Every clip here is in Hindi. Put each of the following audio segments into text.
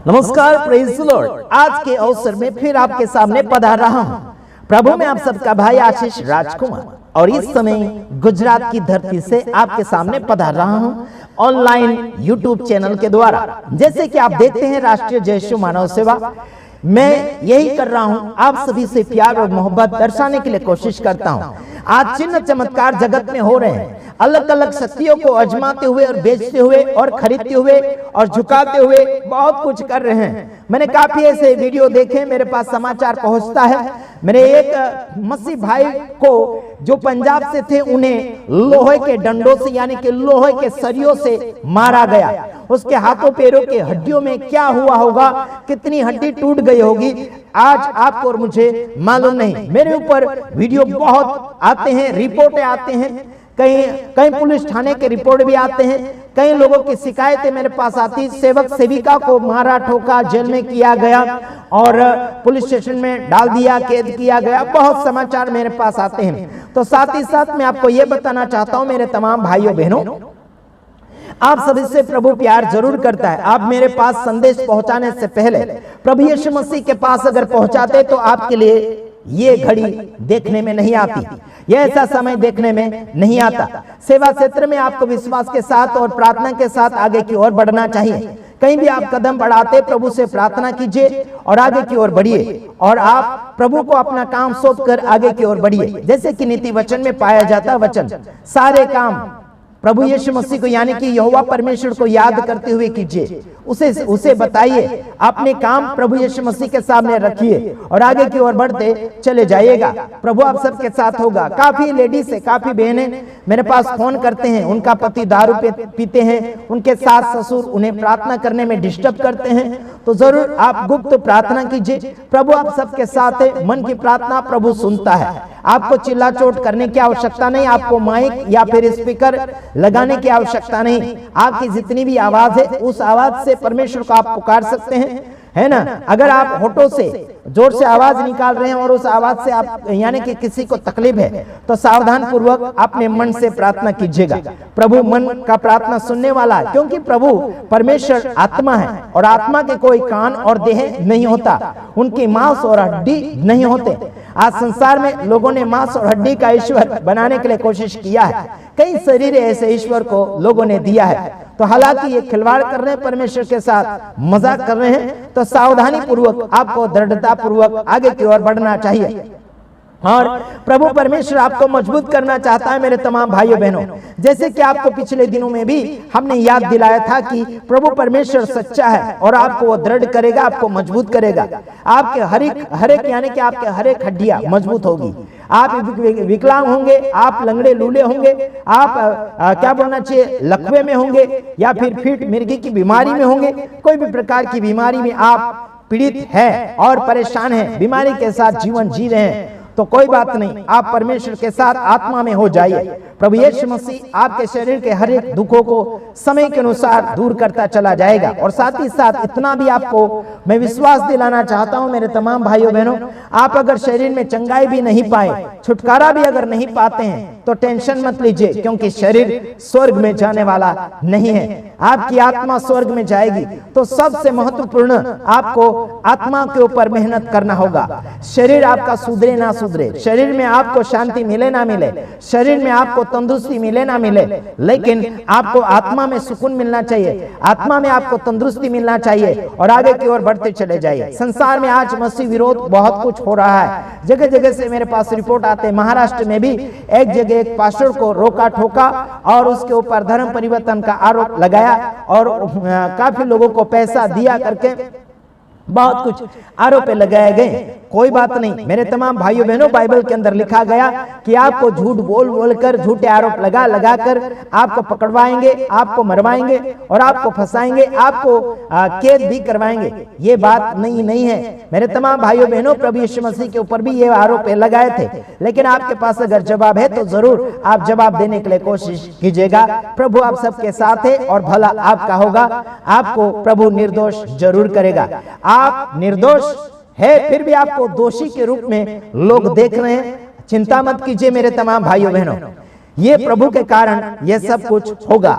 नमस्कार, प्रेज़ द लॉर्ड। आज के अवसर में फिर आपके सामने पधार रहा हूं। प्रभु में आप सबका भाई आशीष राजकुमार, और इस समय गुजरात की धरती से आपके सामने पधार रहा हूं ऑनलाइन यूट्यूब चैनल के द्वारा। जैसे कि आप देखते हैं, राष्ट्रीय जय शिव मानव सेवा मैं यही कर रहा हूं, आप सभी से प्यार और मोहब्बत दर्शाने के लिए कोशिश करता हूं। आज चिन्ह चमत्कार जगत में हो रहे हैं, अलग अलग शक्तियों को आजमाते हुए और बेचते हुए और खरीदते हुए और झुकाते हुए बहुत कुछ कर रहे हैं। मैंने काफी ऐसे वीडियो देखे, मेरे पास समाचार पहुंचता है। मेरे एक मसीह भाई को जो पंजाब से थे, उन्हें लोहे के डंडों से यानी कि लोहे के सरियों से मारा गया। उसके हाथों पैरों के हड्डियों में क्या हुआ होगा, कितनी हड्डी टूट गई होगी, आज आपको और मुझे मालूम नहीं। मेरे ऊपर वीडियो बहुत आते हैं, रिपोर्टें आते हैं, कहीं पुलिस थाने के रिपोर्ट भी आते हैं, कई लोगों की शिकायतें मेरे पास आती। सेवक सेविका को मारा, ठोका, जेल में किया गया और पुलिस स्टेशन में डाल दिया, कैद किया गया। बहुत समाचार मेरे पास आते हैं। तो साथ ही साथ मैं आपको यह बताना चाहता हूं, मेरे तमाम भाइयों बहनों, आप सभी से प्रभु प्यार जरूर करता है। आप मेरे पास संदेश पहुंचाने से पहले प्रभु यीशु मसीह के पास अगर पहुंचाते तो आपके लिए ये घड़ी देखने में नहीं आती, यह ऐसा समय देखने में नहीं आता। सेवा क्षेत्र में आपको विश्वास के साथ और प्रार्थना के साथ आगे की ओर बढ़ना चाहिए। कहीं भी आप कदम बढ़ाते, प्रभु से प्रार्थना कीजिए और आगे की ओर बढ़िए, और आप प्रभु को अपना काम सौंपकर आगे की ओर बढ़िए। जैसे कि नीति वचन में पाया जाता वचन, सारे काम प्रभु यीशु मसीह को यानी कि यहोवा परमेश्वर को याद करते हुए कीजिए, उसे बताइए, अपने काम प्रभु यीशु मसीह के सामने रखिए और आगे की ओर बढ़ते चले जाइएगा। प्रभु आप सबके साथ होगा। काफी लेडीज है, काफी बहनें मेरे पास फोन करते हैं, उनका पति दारू पीते हैं, उनके सास ससुर उन्हें प्रार्थना करने में डिस्टर्ब करते हैं। तो जरूर आप गुप्त प्रार्थना कीजिए, प्रभु आप सबके साथ है। मन की प्रार्थना प्रभु सुनता है। आपको चिल्ला चोट करने की आवश्यकता नहीं, आपको माइक या फिर स्पीकर लगाने की आवश्यकता नहीं। आपकी जितनी भी आवाज है, उस आवाज से परमेश्वर को आप पुकार सकते हैं, है ना। अगर आप होठों से जोर से आवाज निकाल रहे हैं और उस आवाज से आप यानी कि किसी को तकलीफ है, तो सावधान पूर्वक अपने मन से प्रार्थना कीजिएगा। प्रभु मन का प्रार्थना सुनने वाला है, क्योंकि प्रभु परमेश्वर आत्मा है और आत्मा के कोई कान और देह नहीं होता, उनकी मांस और हड्डी नहीं होते। आज संसार में लोगों ने मांस और हड्डी का ईश्वर बनाने के लिए कोशिश किया है। कई शरीर ऐसे ईश्वर को लोगों ने दिया है। तो हालांकि ये खिलवाड़ कर रहे हैं, परमेश्वर के साथ मजाक कर रहे हैं। तो सावधानी पूर्वक आपको दृढ़ता पूर्वक आगे की ओर बढ़ना चाहिए, और प्रभु परमेश्वर आपको मजबूत करना चाहता है। मेरे तमाम भाइयों बहनों, जैसे कि आपको पिछले दिनों में भी हमने याद दिलाया था कि प्रभु परमेश्वर सच्चा है और आपको वो दृढ़ करेगा, आपको मजबूत करेगा। आपके हर एक यानी कि आपके हर एक हड्डियां मजबूत होगी। आप विकलांग होंगे, आप लंगड़े लूले होंगे, आप क्या बोलना चाहिए, लकवे में होंगे, या फिर फीट मिर्गी की बीमारी में होंगे, कोई भी प्रकार की बीमारी में आप पीड़ित है और परेशान है, बीमारी के साथ जीवन जी रहे हैं, तो कोई बात नहीं, आप परमेश्वर के साथ आत्मा में हो जाइए। प्रभु यीशु मसीह आपके शरीर के हर एक दुखों को समय के अनुसार दूर करता चला जाएगा। और साथ ही साथ इतना भी आपको मैं विश्वास दिलाना चाहता हूं, मेरे तमाम भाइयों बहनों, आप अगर शरीर में चंगाई भी नहीं पाए, छुटकारा भी अगर नहीं पाते हैं, तो टेंशन मत लीजिए, क्योंकि शरीर स्वर्ग में जाने वाला नहीं है, आपकी आत्मा स्वर्ग में जाएगी। तो सबसे महत्वपूर्ण आपको आत्मा के ऊपर मेहनत करना होगा। शरीर आपका सुधरे ना सुधरे, शरीर में आपको शांति मिले ना मिले, शरीर में आपको तंदुरुस्ती मिले ना मिले, लेकिन आपको आत्मा में सुकून मिलना चाहिए, आत्मा में आपको तंदुरुस्ती मिलना चाहिए, और आगे की ओर बढ़ते चले जाइए। संसार में आज मसीह विरोध बहुत कुछ हो रहा है, जगह जगह से मेरे पास रिपोर्ट आते हैं। महाराष्ट्र में भी एक जगह एक पास्टर को रोका ठोका और उसके ऊपर धर्म परिवर्तन का आरोप लगाया, और काफी लोगों को पैसा दिया करके बहुत कुछ आरोप लगाए गए। कोई बात नहीं मेरे तमाम भाइयों बहनों, बाइबल के अंदर लिखा गया कि आपको झूठ बोल बोलकर, झूठे आरोप लगा कर आपको पकड़वाएंगे, आपको मरवाएंगे और आपको फंसाएंगे, आपको कैद भी करवाएंगे। ये बात नहीं है मेरे तमाम भाइयों बहनों। प्रभु यीशु मसीह के ऊपर भी ये आरोप लगाए थे, लेकिन आपके पास अगर जवाब है तो जरूर आप जवाब देने के लिए कोशिश कीजिएगा। प्रभु आप सबके साथ है और भला आपका होगा, आपको प्रभु निर्दोष जरूर करेगा। आप निर्दोष है, फिर भी आपको दोषी के रूप में लोग देख रहे हैं। चिंता मत कीजिए मेरे तमाम भाइयों बहनों, ये प्रभु के कारण ये सब कुछ होगा।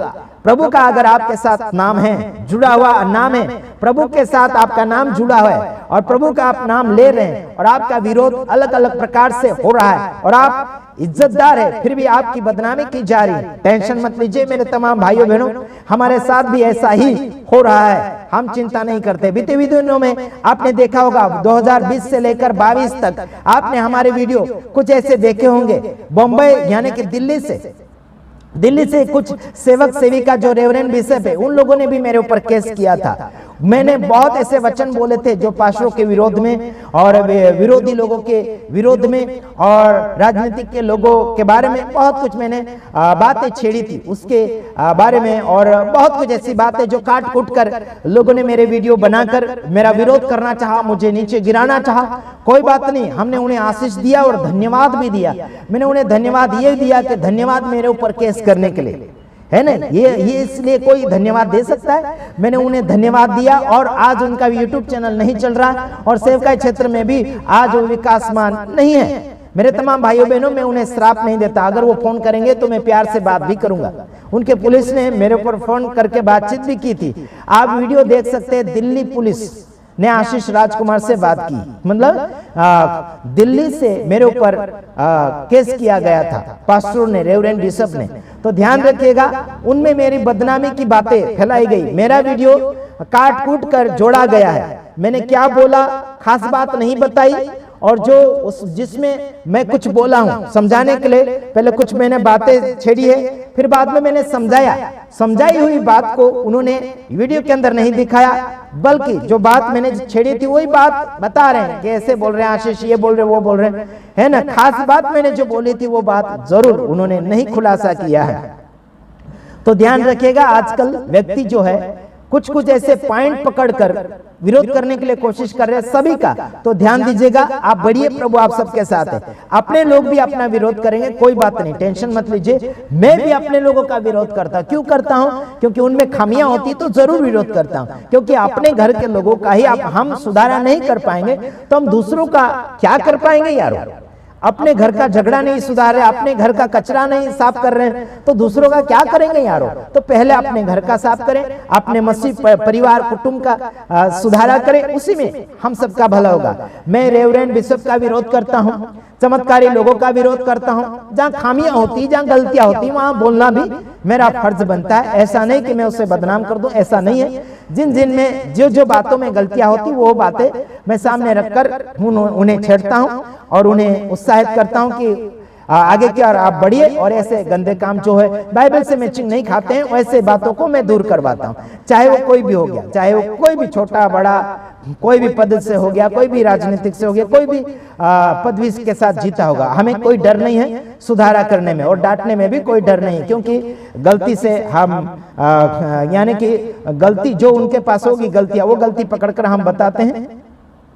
प्रभु का अगर आपके साथ नाम है, जुड़ा हुआ नाम है, प्रभु के साथ आपका नाम जुड़ा हुआ है और प्रभु का आप नाम ले रहे हैं और आपका विरोध अलग अलग प्रकार से हो रहा है और आप इज्जतदार है, फिर भी आपकी बदनामी की जा रही है, टेंशन मत लीजिए मेरे तमाम भाइयों बहनों, हमारे साथ भी ऐसा ही हो रहा है, हम चिंता नहीं करते। बीते दिनों में आपने देखा होगा 2020 से लेकर 22 तक आपने हमारे वीडियो कुछ ऐसे देखे होंगे। बॉम्बे यानी कि दिल्ली से कुछ सेवक सेविका जो रेवरेंड बिशप है, उन लोगों ने भी मेरे ऊपर केस किया था। मैंने बहुत ऐसे वचन बोले थे जो पास्टरों के विरोध में और विरोधी लोगों के विरोध में और राजनीतिक के लोगों के बारे में बहुत कुछ मैंने बातें छेड़ी थी उसके बारे में, और बहुत कुछ ऐसी बातें जो काट कूट कर लोगों ने मेरे वीडियो बनाकर मेरा विरोध करना चाहा, मुझे नीचे गिराना चाहा। कोई बात नहीं, हमने उन्हें आशीष दिया और धन्यवाद भी दिया। मैंने उन्हें धन्यवाद ये दिया कि धन्यवाद मेरे ऊपर केस करने के लिए, है ना, ये इसलिए कोई धन्यवाद दे सकता है, मैंने उन्हें धन्यवाद दिया। और आज उनका यूट्यूब चैनल नहीं चल रहा और सेवकाई क्षेत्र में भी आज वो विकासमान नहीं है। मेरे तमाम भाइयों बहनों, मैं उन्हें श्राप नहीं देता, अगर वो फोन करेंगे तो मैं प्यार से बात भी करूंगा। उनके पुलिस ने मेरे ऊपर फोन करके बातचीत भी की थी, आप वीडियो देख सकते हैं। दिल्ली पुलिस ने आशीष राजकुमार से बात की, मतलब दिल्ली से मेरे ऊपर केस किया गया था पास्टर ने, रेवरेंड बिशप ने। तो ध्यान रखिएगा, उनमें मेरी बदनामी की बातें फैलाई गई, मेरा वीडियो काट कूट कर जोड़ा गया है। मैंने क्या बोला खास बात नहीं बताई, और जो उस जिसमें मैं कुछ बोला हूं समझाने के लिए पहले कुछ मैंने बातें छेड़ी है, फिर बाद में मैंने समझाई हुई बात को उन्होंने वीडियो के अंदर नहीं दिखाया, बल्कि जो बात मैंने छेड़ी थी वही बात बता रहे हैं कि ऐसे बोल रहे हैं आशीष, ये बोल रहे वो बोल रहे हैं, है ना। खास बात मैंने जो बोली थी वो बात जरूर उन्होंने नहीं खुलासा किया है। तो ध्यान रखिएगा, आजकल व्यक्ति जो है कुछ ऐसे पॉइंट पकड़कर विरोध करने के लिए कोशिश कर रहे हैं सभी का। तो ध्यान दीजिएगा, आप बढ़िए, प्रभु आप सबके साथ है। अपने लोग भी अपना विरोध करेंगे, कोई बात नहीं, टेंशन मत लीजिए। मैं भी अपने लोगों का विरोध करता, क्यों करता हूं? क्योंकि उनमें खामियां होती तो जरूर विरोध करता हूं, क्योंकि अपने घर के लोगों का ही हम सुधारा नहीं कर पाएंगे तो हम दूसरों का क्या कर पाएंगे यारो। अपने घर का झगड़ा नहीं सुधार रहे, अपने घर का कचरा नहीं साफ कर रहे हैं तो दूसरों का क्या करेंगे यारो। तो पहले अपने घर का साफ करें, अपने मसीह परिवार कुटुंब का सुधारा करें, उसी में हम सबका भला होगा। मैं रेवरेंड बिशप का विरोध करता हूं, चमत्कारी लोगों का विरोध करता हूं, जहां खामियां होती, जहां गलतियां होती वहां बोलना भी मेरा फर्ज बनता है। ऐसा नहीं कि मैं उसे बदनाम कर दूं, ऐसा नहीं है। जिन में जो बातों में गलतियां होती वो बातें मैं सामने रखकर उन्हें छेड़ता हूं और उन्हें उत्साहित करता हूं कि आगे की और आप बढ़िए, और ऐसे गंदे काम जो है बाइबल से मैचिंग नहीं खाते हैं वैसे बातों को मैं दूर करवाता हूं। चाहे वो कोई भी हो गया, चाहे वो कोई भी छोटा बड़ा, कोई भी पद से हो गया, कोई भी राजनीतिक से हो गया, कोई भी पदवी के साथ जीता होगा, हमें कोई डर नहीं है सुधारा करने में और डांटने में भी कोई डर नहीं, क्योंकि गलती से हम यानी कि गलती जो उनके पास होगी गलतियां, वो गलती पकड़कर हम बताते हैं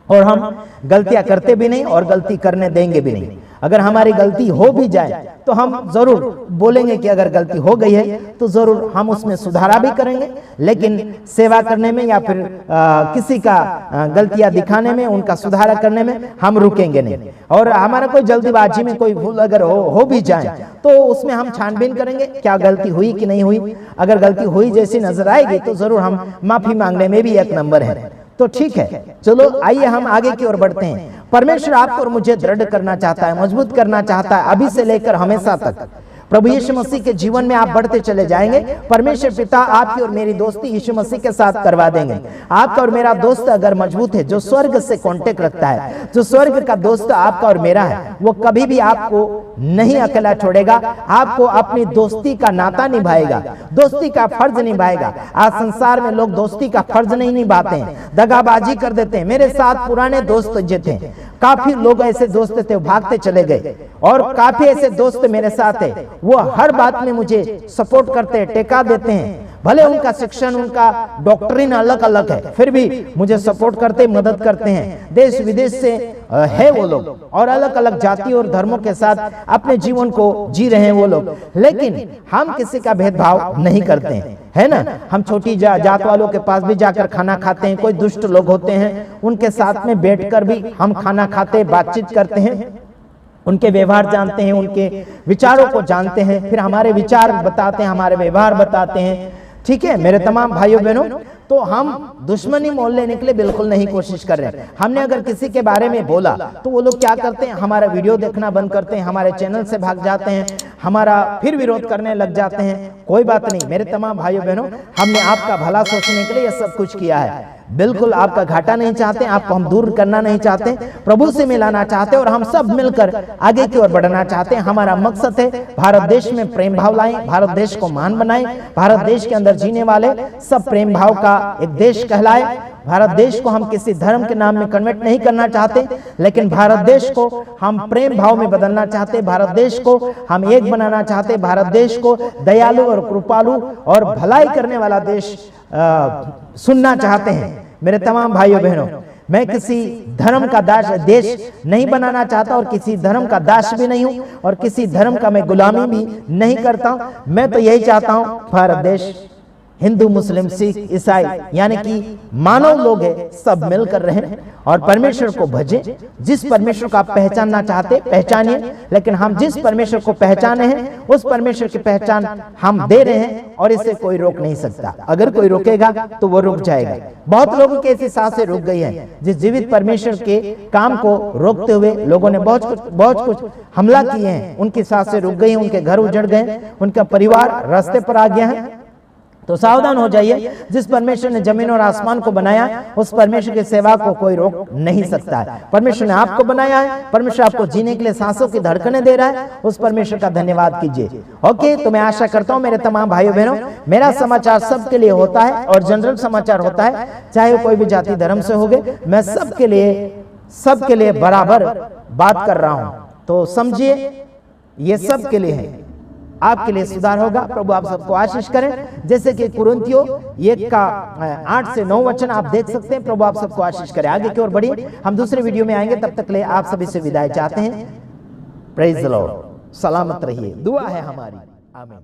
और हम गलतियां करते भी नहीं और गलती करने देंगे भी नहीं। अगर हमारी गलती हो भी जाए तो हम जरूर बोलेंगे कि अगर गलती हो गई है तो जरूर हम उसमें सुधारा भी करेंगे, लेकिन सेवा करने में या फिर किसी का गलतियां दिखाने में, उनका सुधारा करने में हम रुकेंगे नहीं। और हमारा कोई जल्दीबाजी में कोई भूल अगर हो भी जाए तो उसमें हम छानबीन करेंगे क्या गलती हुई कि नहीं हुई। अगर गलती हुई जैसी नजर आएगी तो जरूर हम माफी मांगने में भी एक नंबर है। तो ठीक है, चलो आइए हम आगे की ओर बढ़ते हैं। परमेश्वर आपको और मुझे दृढ़ करना चाहता है, मजबूत करना चाहता है, अभी से लेकर हमेशा तक। प्रभु यीशु मसीह के जीवन में आप बढ़ते चले जाएंगे। परमेश्वर पिता आपकी और मेरी दोस्ती यीशु मसीह के साथ करवा देंगे। आपका और मेरा दोस्त अगर मजबूत है, जो स्वर्ग से कांटेक्ट रखता है, जो स्वर्ग का दोस्त आपका और मेरा है, वो कभी भी आपको नहीं अकेला छोड़ेगा, आपको अपनी दोस्ती का नाता निभाएगा, दोस्ती का फर्ज निभाएगा। आज संसार में लोग दोस्ती का फर्ज नहीं निभाते हैं, दगाबाजी कर देते हैं। मेरे साथ पुराने दोस्त जो थे, काफी लोग ऐसे दोस्त थे भागते चले गए, और काफी ऐसे दोस्त मेरे साथ है, वो हर बात में मुझे सपोर्ट करते हैं, टेका देते हैं। भले उनका शिक्षण, उनका डॉक्ट्रिन अलग अलग है, फिर भी मुझे सपोर्ट करते, मदद करते हैं। देश विदेश से है वो लोग, और अलग अलग जाति और धर्मों के साथ अपने जीवन को जी रहे हैं वो लोग, लेकिन हम किसी का भेदभाव नहीं करते हैं, है ना। हम छोटी जात वालों के पास भी जाकर खाना खाते हैं। कोई दुष्ट लोग होते हैं, उनके साथ में बैठकर भी हम खाना खाते, बातचीत करते हैं, उनके व्यवहार जानते हैं, उनके विचारों को जानते हैं, फिर हमारे विचार बताते हैं, हमारे व्यवहार बताते हैं, ठीक है मेरे तमाम भाइयों बहनों, तो हम दुश्मनी मोल लेने के लिए बिल्कुल नहीं कोशिश कर रहे हैं। हमने अगर किसी के बारे में बोला तो वो लोग क्या करते हैं, हमारा वीडियो देखना बंद करते हैं, हमारे चैनल से भाग जाते हैं, हमारा फिर विरोध करने लग जाते हैं। कोई बात नहीं मेरे तमाम भाइयों बहनों, हमने आपका भला सोचने के लिए यह सब कुछ किया है। बिल्कुल आपका घाटा नहीं चाहते, आपको हम दूर करना नहीं चाहते, प्रभु से मिलाना चाहते और हम सब मिलकर आगे की ओर बढ़ना चाहते हैं। हमारा मकसद है भारत देश में प्रेम भाव लाएं, भारत देश को महान बनाएं, भारत देश के अंदर जीने वाले सब प्रेम भाव का एक देश कहलाए। भारत देश को हम किसी धर्म के नाम में कन्वर्ट नहीं करना चाहते, लेकिन भारत देश को हम प्रेम भाव में बदलना चाहते, भारत देश को हम एक बनाना चाहते, भारत देश को दयालु और कृपालु और भलाई करने वाला देश सुनना चाहते हैं। मेरे तमाम भाइयों बहनों, मैं किसी धर्म का देश नहीं बनाना चाहता और किसी धर्म का दास भी नहीं हूं और किसी धर्म का मैं गुलामी भी नहीं करता। मैं तो यही चाहता हूं भारत देश हिंदू मुस्लिम सिख ईसाई यानी कि मानव लोग हैं सब मिलकर रहें और परमेश्वर को भजें। जिस परमेश्वर को आप पहचानना चाहते पहचानिए, लेकिन हम जिस परमेश्वर को पहचाने हैं उस परमेश्वर की पहचान हम दे रहे हैं और इसे कोई रोक नहीं सकता। अगर कोई रोकेगा तो वो रुक जाएगा। बहुत लोगों की ऐसी सांसें रुक गई हैं, जिस जीवित परमेश्वर के काम को रोकते हुए लोगों ने बहुत कुछ हमला किए हैं, उनकी सांसें रुक गई, उनके घर उजड़ गए, उनका परिवार रास्ते पर आ गया है। तो सावधान हो जाइए, जिस परमेश्वर ने जमीन और आसमान को बनाया उस परमेश्वर की सेवा को कोई रोक नहीं सकता है। परमेश्वर ने आपको बनाया है, परमेश्वर आपको जीने के लिए सांसों की धड़कनें दे रहा है, उस परमेश्वर का धन्यवाद कीजिए। ओके, तो मैं आशा करता हूं मेरे तमाम भाइयों बहनों, मेरा समाचार सबके लिए होता है और जनरल समाचार होता है, चाहे कोई भी जाति धर्म से हो गए, मैं सबके लिए बराबर बात कर रहा हूं। तो समझिए ये सबके लिए है, आपके लिए सुधार होगा। प्रभु आप सबको आशीष करें। जैसे कि कुरिन्थियों 1 का 8 से 9 वचन आप देख सकते हैं। प्रभु आप सबको आशीष करें। आगे की ओर बढ़िए, हम दूसरे वीडियो में आएंगे, तब तक ले आप सभी से विदाई चाहते हैं। प्रेज द लॉर्ड, सलामत रहिए, दुआ है हमारी, आमीन।